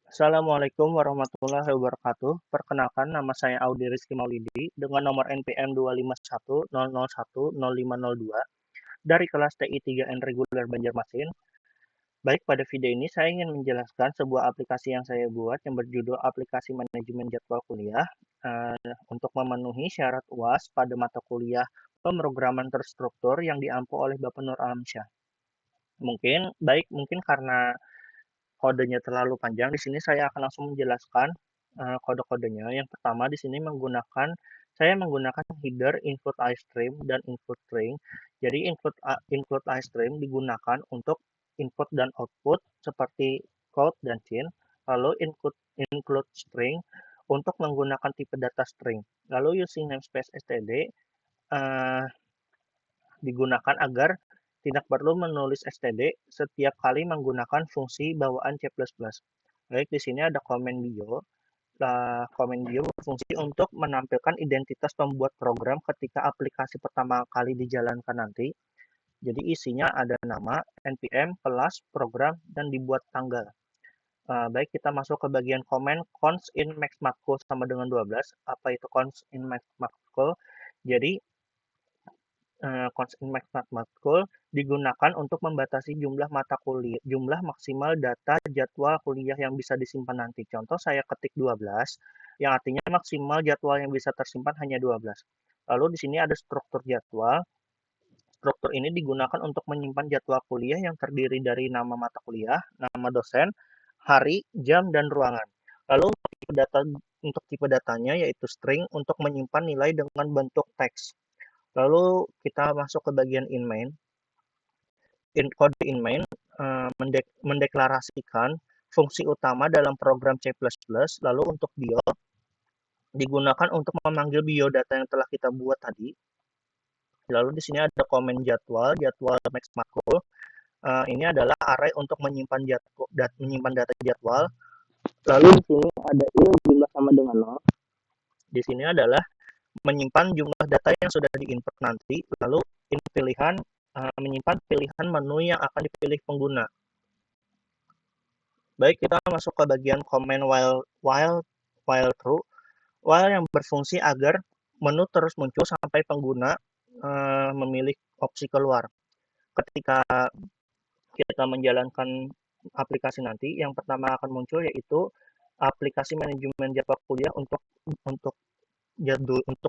Assalamualaikum warahmatullahi wabarakatuh. Perkenalkan, nama saya Audi Rizky Maulidi dengan nomor NPM 25100100502 dari kelas TI 3N Reguler Banjarmasin. Baik, pada video ini saya ingin menjelaskan sebuah aplikasi yang saya buat yang berjudul Aplikasi Manajemen Jadwal Kuliah untuk memenuhi syarat UAS pada mata kuliah pemrograman terstruktur yang diampu oleh Bapak Nur Alamsyah. Mungkin karena kodenya terlalu panjang, di sini saya akan langsung menjelaskan kode-kodenya. Yang pertama di sini saya menggunakan header input iStream dan input string. Jadi input iStream digunakan untuk input dan output seperti code dan chain. Lalu include string untuk menggunakan tipe data string. Lalu using namespace std digunakan agar tidak perlu menulis std setiap kali menggunakan fungsi bawaan C++. Baik, di sini ada komen bio. Komen bio berfungsi untuk menampilkan identitas pembuat program ketika aplikasi pertama kali dijalankan nanti. Jadi isinya ada nama, npm, kelas, program, dan dibuat tanggal. Baik, kita masuk ke bagian komen const in max matkul sama dengan 12. Apa itu const in max matkul? Jadi constant max matkul digunakan untuk membatasi jumlah maksimal data jadwal kuliah yang bisa disimpan nanti. Contoh saya ketik 12, yang artinya maksimal jadwal yang bisa tersimpan hanya 12. Lalu di sini ada struktur jadwal. Struktur ini digunakan untuk menyimpan jadwal kuliah yang terdiri dari nama mata kuliah, nama dosen, hari, jam, dan ruangan. Lalu untuk tipe datanya yaitu string untuk menyimpan nilai dengan bentuk teks. Lalu kita masuk ke bagian in main. Kode in main mendeklarasikan fungsi utama dalam program C++. Lalu untuk bio digunakan untuk memanggil biodata yang telah kita buat tadi. Lalu di sini ada komen jadwal max makro. Ini adalah array untuk menyimpan data jadwal. Lalu di sini ada in jumlah sama dengan 0. Di sini adalah menyimpan jumlah data yang sudah diinput nanti, lalu in pilihan menyimpan pilihan menu yang akan dipilih pengguna. Baik, kita masuk ke bagian comment while true. While yang berfungsi agar menu terus muncul sampai pengguna memilih opsi keluar. Ketika kita menjalankan aplikasi nanti, yang pertama akan muncul yaitu aplikasi manajemen jadwal kuliah untuk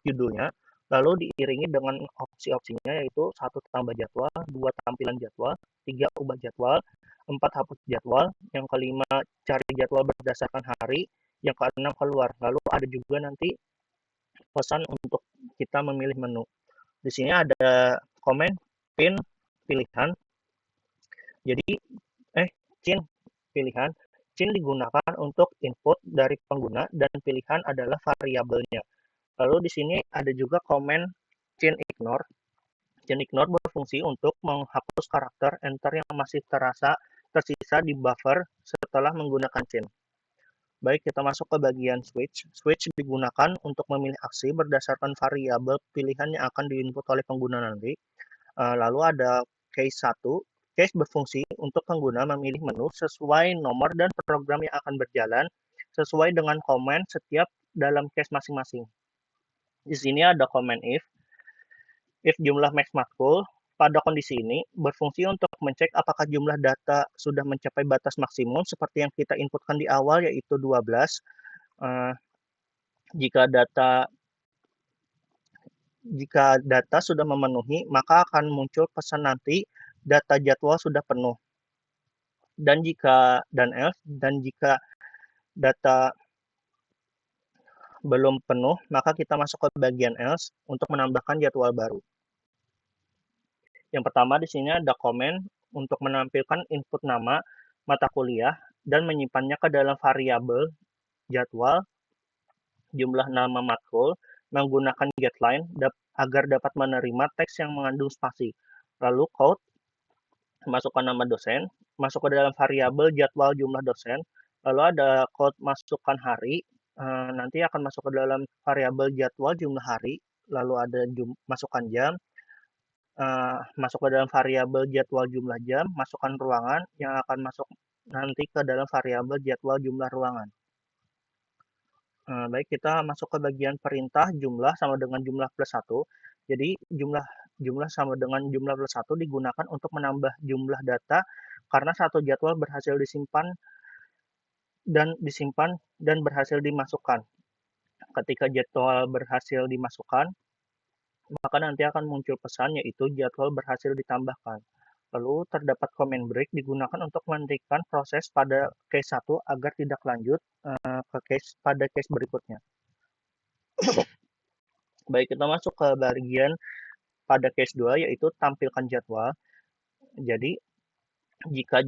judulnya, lalu diiringi dengan opsi-opsinya yaitu 1 tambah jadwal, 2 tampilan jadwal, 3 ubah jadwal, 4 hapus jadwal, yang kelima cari jadwal berdasarkan hari, yang keenam keluar. Lalu ada juga nanti pesan untuk kita memilih menu. Di sini ada komen pin pilihan. Jadi cin pilihan. Cin digunakan untuk input dari pengguna dan pilihan adalah variabelnya. Lalu di sini ada juga komen chain ignore. Chain ignore berfungsi untuk menghapus karakter enter yang masih tersisa di buffer setelah menggunakan chain. Baik, kita masuk ke bagian switch. Switch digunakan untuk memilih aksi berdasarkan variabel pilihan yang akan diinput oleh pengguna nanti. Lalu ada case 1. Case berfungsi untuk pengguna memilih menu sesuai nomor dan program yang akan berjalan sesuai dengan komen setiap dalam case masing-masing. Di sini ada komen if jumlah max matkul pada kondisi ini berfungsi untuk mencek apakah jumlah data sudah mencapai batas maksimum seperti yang kita inputkan di awal yaitu 12. Jika data sudah memenuhi, maka akan muncul pesan nanti data jadwal sudah penuh. Dan jika data belum penuh, maka kita masuk ke bagian else untuk menambahkan jadwal baru. Yang pertama di sini ada komen untuk menampilkan input nama mata kuliah dan menyimpannya ke dalam variabel jadwal jumlah nama matkul menggunakan getLine agar dapat menerima teks yang mengandung spasi. Lalu code masukkan nama dosen, masuk ke dalam variabel jadwal jumlah dosen, lalu ada code masukkan hari, nanti akan masuk ke dalam variabel jadwal jumlah hari, lalu ada masukkan jam, masuk ke dalam variabel jadwal jumlah jam, masukkan ruangan yang akan masuk nanti ke dalam variabel jadwal jumlah ruangan. Baik, kita masuk ke bagian perintah jumlah sama dengan jumlah plus 1. Jadi jumlah jumlah sama dengan jumlah plus 1 digunakan untuk menambah jumlah data karena satu jadwal berhasil disimpan dan berhasil dimasukkan. Ketika jadwal berhasil dimasukkan, maka nanti akan muncul pesan yaitu jadwal berhasil ditambahkan. Lalu terdapat comment break digunakan untuk menghentikan proses pada case 1 agar tidak lanjut pada case berikutnya. Baik, kita masuk ke bagian pada case 2 yaitu tampilkan jadwal. Jadi jika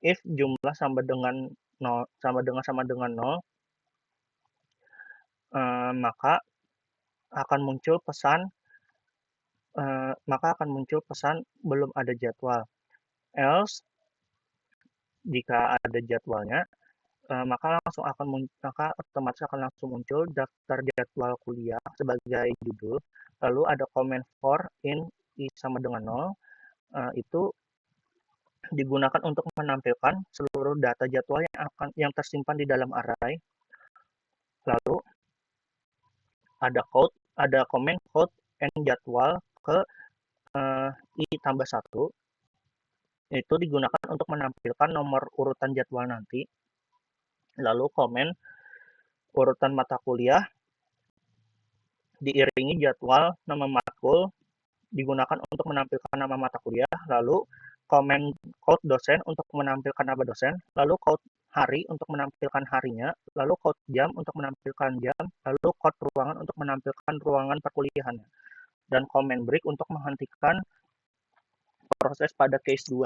if jumlah sama dengan 0, maka akan muncul pesan belum ada jadwal. Else jika ada jadwalnya, maka otomatis akan langsung muncul daftar jadwal kuliah sebagai judul. Lalu ada comment for in i sama dengan 0, itu digunakan untuk menampilkan seluruh data jadwal yang tersimpan di dalam array. Lalu ada comment code and jadwal ke i tambah 1, itu digunakan untuk menampilkan nomor urutan jadwal nanti. Lalu komen urutan mata kuliah diiringi jadwal nama matkul digunakan untuk menampilkan nama mata kuliah, lalu komen code dosen untuk menampilkan nama dosen, lalu code hari untuk menampilkan harinya, lalu code jam untuk menampilkan jam, lalu code ruangan untuk menampilkan ruangan perkuliahannya, dan comment break untuk menghentikan proses pada case 2.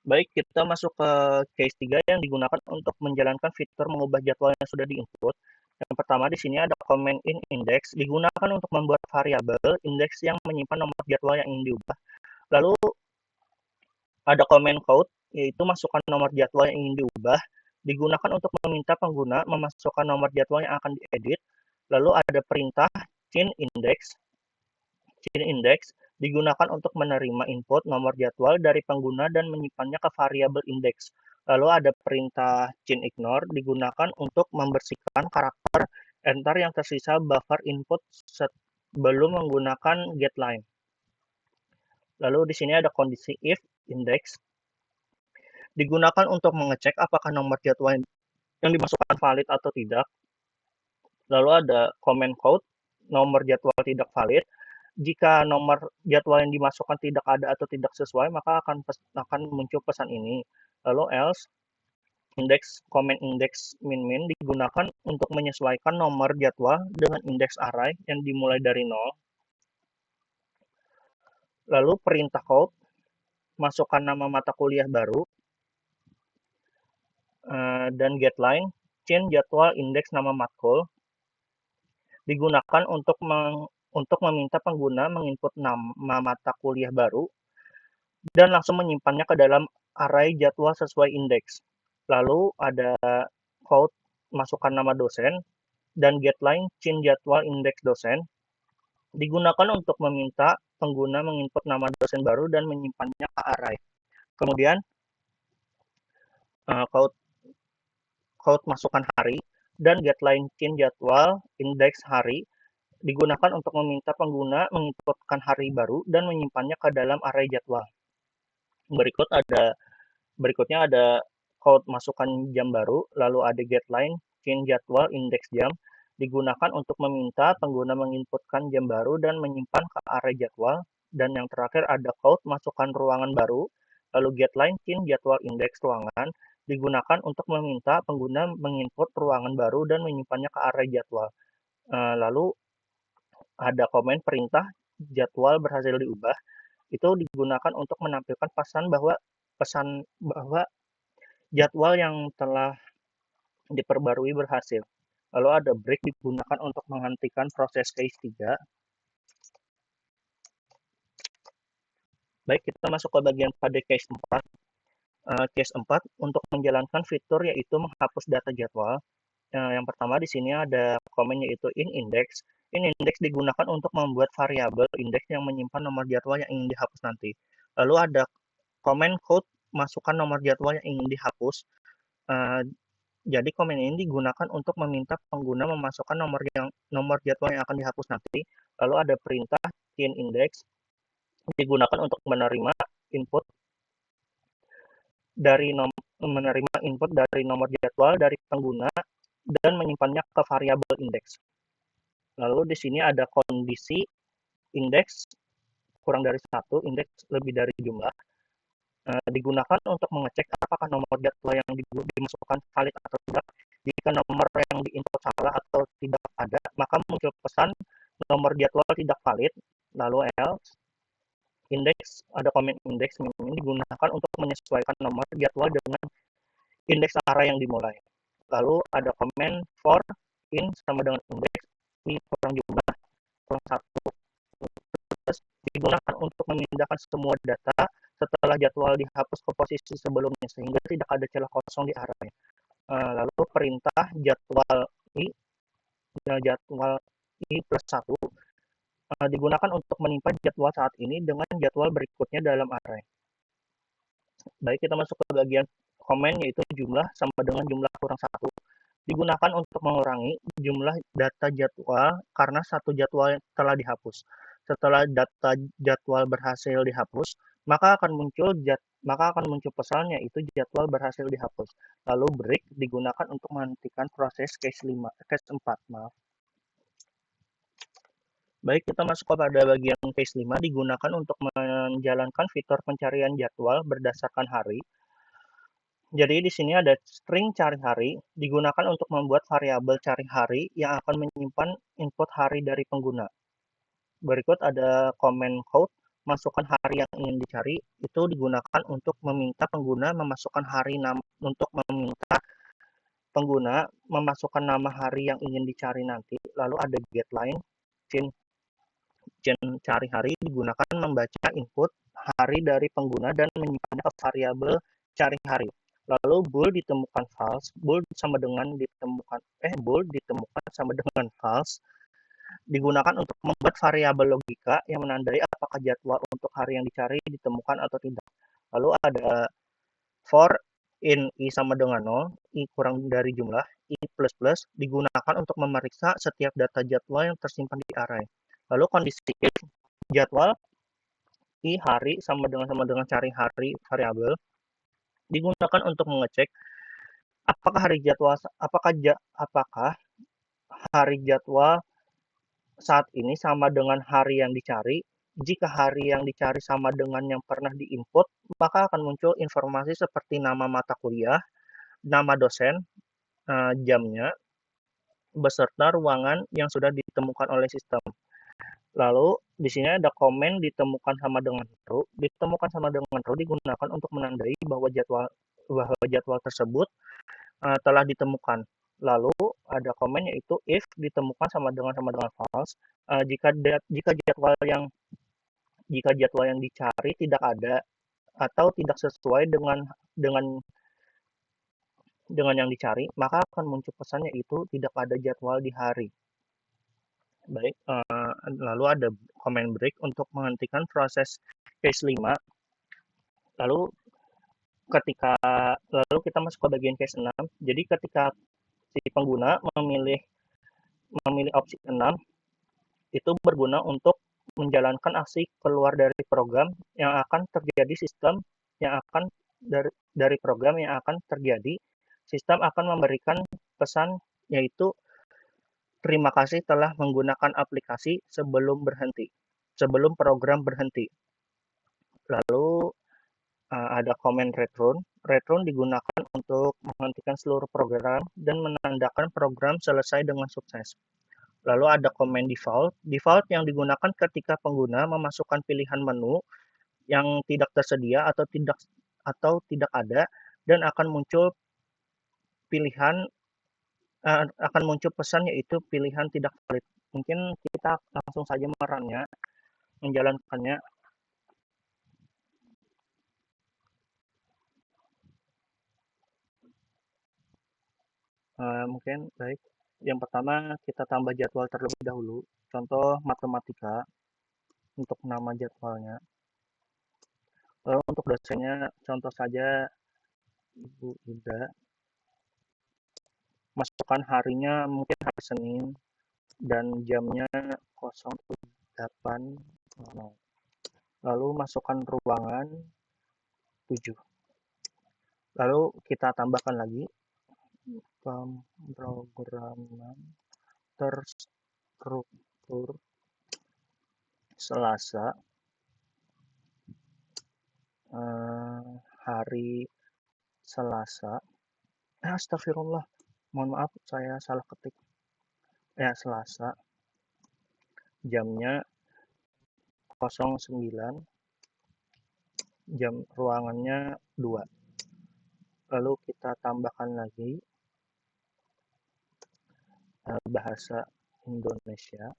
Baik, kita masuk ke case 3 yang digunakan untuk menjalankan fitur mengubah jadwal yang sudah diinput. Yang pertama di sini ada comment in index, digunakan untuk membuat variabel index yang menyimpan nomor jadwal yang ingin diubah. Lalu ada comment code, yaitu masukkan nomor jadwal yang ingin diubah, digunakan untuk meminta pengguna memasukkan nomor jadwal yang akan diedit. Lalu ada perintah change index digunakan untuk menerima input nomor jadwal dari pengguna dan menyimpannya ke variabel index. Lalu ada perintah change ignore digunakan untuk membersihkan karakter enter yang tersisa buffer input sebelum menggunakan getLine. Lalu di sini ada kondisi if index digunakan untuk mengecek apakah nomor jadwal yang dimasukkan valid atau tidak. Lalu ada comment code nomor jadwal tidak valid. Jika nomor jadwal yang dimasukkan tidak ada atau tidak sesuai, maka akan muncul pesan ini. Lalu else comment index min digunakan untuk menyesuaikan nomor jadwal dengan indeks array yang dimulai dari 0. Lalu perintah code masukkan nama mata kuliah baru dan getLine change jadwal indeks nama matkul digunakan untuk meminta pengguna menginput nama mata kuliah baru dan langsung menyimpannya ke dalam array jadwal sesuai indeks. Lalu ada code masukkan nama dosen dan getLine change jadwal indeks dosen digunakan untuk meminta pengguna menginput nama dosen baru dan menyimpannya ke array. Kemudian code masukkan hari dan getLine change jadwal indeks hari digunakan untuk meminta pengguna menginputkan hari baru dan menyimpannya ke dalam array jadwal. Berikutnya ada code masukkan jam baru, lalu ada getLine change jadwal indeks jam digunakan untuk meminta pengguna menginputkan jam baru dan menyimpan ke array jadwal. Dan yang terakhir ada code masukkan ruangan baru, lalu getLine change jadwal indeks ruangan digunakan untuk meminta pengguna menginput ruangan baru dan menyimpannya ke array jadwal. Lalu ada komen perintah jadwal berhasil diubah, itu digunakan untuk menampilkan pesan bahwa jadwal yang telah diperbarui berhasil. Lalu ada break digunakan untuk menghentikan proses case 3. Baik, kita masuk ke bagian pada case 4. Case 4 untuk menjalankan fitur yaitu menghapus data jadwal. Yang pertama di sini ada komen yaitu in index. In index digunakan untuk membuat variabel index yang menyimpan nomor jadwal yang ingin dihapus nanti. Lalu ada comment code, masukkan nomor jadwal yang ingin dihapus. Uh, jadi komen ini digunakan untuk meminta pengguna memasukkan nomor jadwal yang akan dihapus nanti. Lalu ada perintah change index, digunakan untuk menerima input nomor jadwal dari pengguna dan menyimpannya ke variabel indeks. Lalu di sini ada kondisi indeks kurang dari 1, indeks lebih dari jumlah. Digunakan untuk mengecek apakah nomor jadwal yang dimasukkan valid atau tidak. Jika nomor yang diinput salah atau tidak ada, maka muncul pesan nomor jadwal tidak valid. Lalu else, indeks, ada comment indeks ini digunakan untuk menyesuaikan nomor jadwal dengan indeks array yang dimulai. Lalu ada comment for in sama dengan indeks i kurang jumlah kurang 1 digunakan untuk memindahkan semua data setelah jadwal dihapus ke posisi sebelumnya sehingga tidak ada celah kosong di array. Lalu perintah jadwal i plus 1 digunakan untuk menimpa jadwal saat ini dengan jadwal berikutnya dalam array. Baik, kita masuk ke bagian komen, yaitu jumlah sama dengan jumlah kurang 1. Digunakan untuk mengurangi jumlah data jadwal karena satu jadwal telah dihapus. Setelah data jadwal berhasil dihapus, maka akan muncul pesan, yaitu jadwal berhasil dihapus. Lalu break digunakan untuk menghentikan proses case 4. Baik, kita masuk kepada bagian case 5, digunakan untuk menjalankan fitur pencarian jadwal berdasarkan hari. Jadi di sini ada string cari hari, digunakan untuk membuat variabel cari hari yang akan menyimpan input hari dari pengguna. Berikut ada comment code, masukkan hari yang ingin dicari, itu digunakan untuk meminta pengguna memasukkan nama hari yang ingin dicari nanti. Lalu ada getLine, change cari hari digunakan membaca input hari dari pengguna dan menyimpannya ke variabel cari hari. Lalu bool ditemukan false, bool ditemukan sama dengan false, digunakan untuk membuat variabel logika yang menandai apakah jadwal untuk hari yang dicari ditemukan atau tidak. Lalu ada for in i sama dengan 0, i kurang dari jumlah, i plus plus digunakan untuk memeriksa setiap data jadwal yang tersimpan di array. Lalu kondisi if jadwal i hari sama dengan cari hari variabel digunakan untuk mengecek apakah hari jadwal saat ini sama dengan hari yang dicari. Jika hari yang dicari sama dengan yang pernah diinput, maka akan muncul informasi seperti nama mata kuliah, nama dosen, jamnya, beserta ruangan yang sudah ditemukan oleh sistem. Lalu di sini ada komen ditemukan sama dengan true. Ditemukan sama dengan true digunakan untuk menandai bahwa jadwal tersebut telah ditemukan. Lalu ada komen yaitu if ditemukan sama dengan false. Jika jadwal yang dicari tidak ada atau tidak sesuai dengan yang dicari, maka akan muncul pesan yaitu tidak ada jadwal di hari. Baik, lalu ada comment break untuk menghentikan proses case 5. Lalu kita masuk ke bagian case 6. Jadi ketika si pengguna memilih opsi 6, itu berguna untuk menjalankan aksi keluar dari program yang akan terjadi dari program yang akan terjadi. Sistem akan memberikan pesan yaitu terima kasih telah menggunakan aplikasi sebelum program berhenti. Lalu ada comment return. Return digunakan untuk menghentikan seluruh program dan menandakan program selesai dengan sukses. Lalu ada comment default. Default yang digunakan ketika pengguna memasukkan pilihan menu yang tidak tersedia atau tidak ada, dan akan muncul pesan yaitu pilihan tidak valid. Mungkin kita langsung saja menjalankannya. Mungkin baik. Yang pertama kita tambah jadwal terlebih dahulu. Contoh matematika untuk nama jadwalnya. Lalu untuk dosennya, contoh saja Ibu Ida, masukkan harinya mungkin hari Senin dan jamnya 08.00. Lalu masukkan ruangan 7. Lalu kita tambahkan lagi pemrograman terstruktur Selasa, hari Selasa. Astagfirullah, mohon maaf saya salah ketik. Ya, Selasa, jamnya 09, jam ruangannya 2. Lalu kita tambahkan lagi bahasa Indonesia.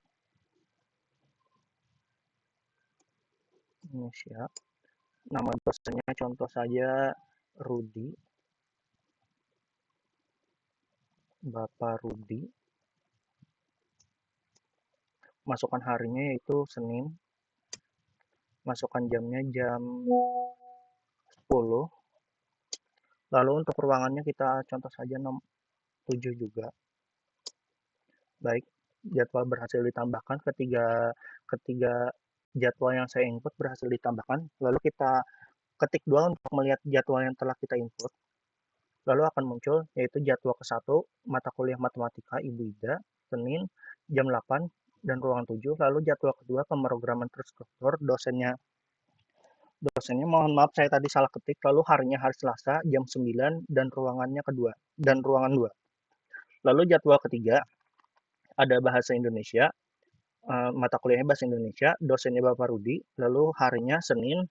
Nama dosennya contoh saja Rudi, Bapak Rudi. Masukkan harinya yaitu Senin. Masukkan jamnya jam 10. Lalu untuk ruangannya kita contoh saja 7 juga. Baik, jadwal berhasil ditambahkan, ketiga jadwal yang saya input berhasil ditambahkan. Lalu kita ketik 2 untuk melihat jadwal yang telah kita input. Lalu akan muncul yaitu jadwal ke-1 mata kuliah matematika Ibu Ida, Senin jam 8 dan ruangan 7. Lalu jadwal kedua pemrograman terstruktur dosennya mohon maaf saya tadi salah ketik. Lalu harinya hari Selasa jam 9 dan ruangannya kedua dan ruangan 2. Lalu jadwal ketiga ada bahasa Indonesia, mata kuliahnya bahasa Indonesia, dosennya Bapak Rudi, lalu harinya Senin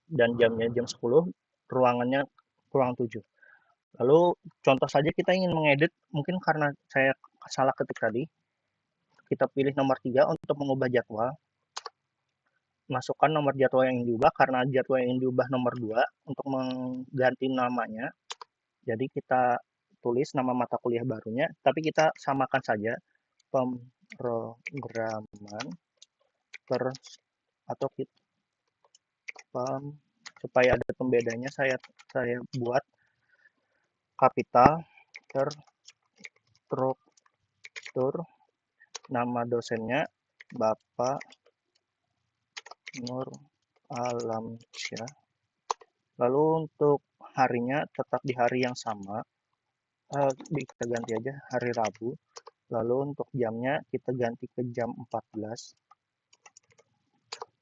dan jamnya jam 10, ruangannya ruang 7. Lalu contoh saja kita ingin mengedit, mungkin karena saya salah ketik tadi, kita pilih nomor 3 untuk mengubah jadwal. Masukkan nomor jadwal yang ingin diubah, karena jadwal yang ingin diubah nomor 2 untuk mengganti namanya. Jadi kita tulis nama mata kuliah barunya, tapi kita samakan saja pemrograman atau supaya ada pembedanya saya buat kapital terstruktur, nama dosennya Bapak Nur Alamsyah. Lalu untuk harinya tetap di hari yang sama, kita ganti aja hari Rabu. Lalu untuk jamnya kita ganti ke jam 14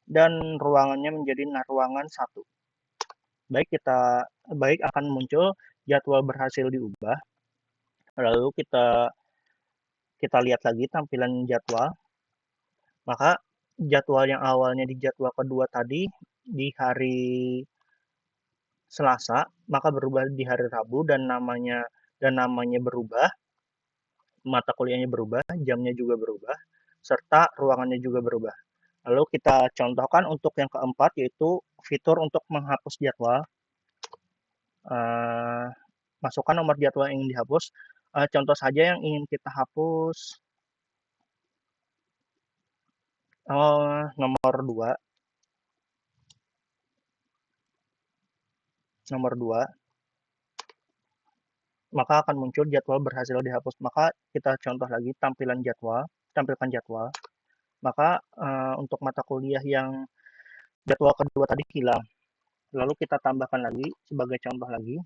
dan ruangannya menjadi ruangan 1. Baik akan muncul jadwal berhasil diubah. Lalu kita lihat lagi tampilan jadwal. Maka jadwal yang awalnya di jadwal kedua tadi di hari Selasa, maka berubah di hari Rabu dan namanya berubah, mata kuliahnya berubah, jamnya juga berubah, serta ruangannya juga berubah. Lalu kita contohkan untuk yang keempat, yaitu fitur untuk menghapus jadwal. Masukkan nomor jadwal yang ingin dihapus. Contoh saja yang ingin kita hapus nomor 2. Maka akan muncul jadwal berhasil dihapus. Maka kita contoh lagi tampilkan jadwal. Maka untuk mata kuliah yang jadwal kedua tadi hilang. Lalu kita tambahkan lagi sebagai contoh lagi.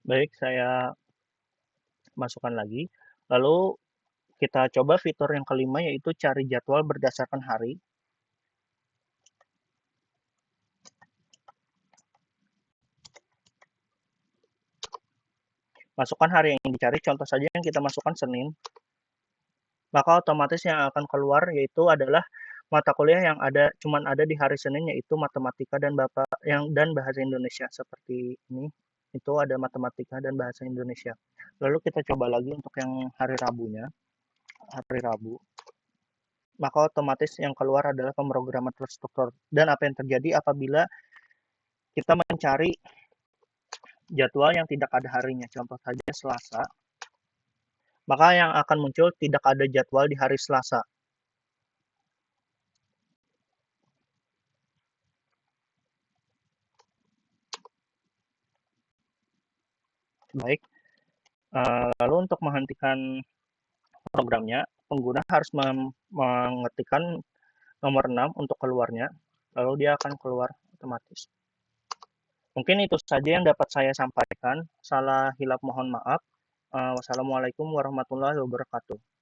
Baik, saya masukkan lagi. Lalu kita coba fitur yang kelima, yaitu cari jadwal berdasarkan hari. Masukkan hari yang dicari, contoh saja yang kita masukkan Senin. Maka otomatis yang akan keluar yaitu adalah mata kuliah yang cuman ada di hari Senin, yaitu matematika dan bahasa Indonesia seperti ini. itu ada matematika dan bahasa Indonesia. Lalu kita coba lagi untuk yang hari Rabunya, hari Rabu, maka otomatis yang keluar adalah pemrograman terstruktur. Dan apa yang terjadi apabila kita mencari jadwal yang tidak ada harinya, contoh saja Selasa, maka yang akan muncul tidak ada jadwal di hari Selasa. Baik, lalu untuk menghentikan programnya, pengguna harus mengetikkan nomor 6 untuk keluarnya, lalu dia akan keluar otomatis. Mungkin itu saja yang dapat saya sampaikan. Salah hilap mohon maaf. Wassalamualaikum warahmatullahi wabarakatuh.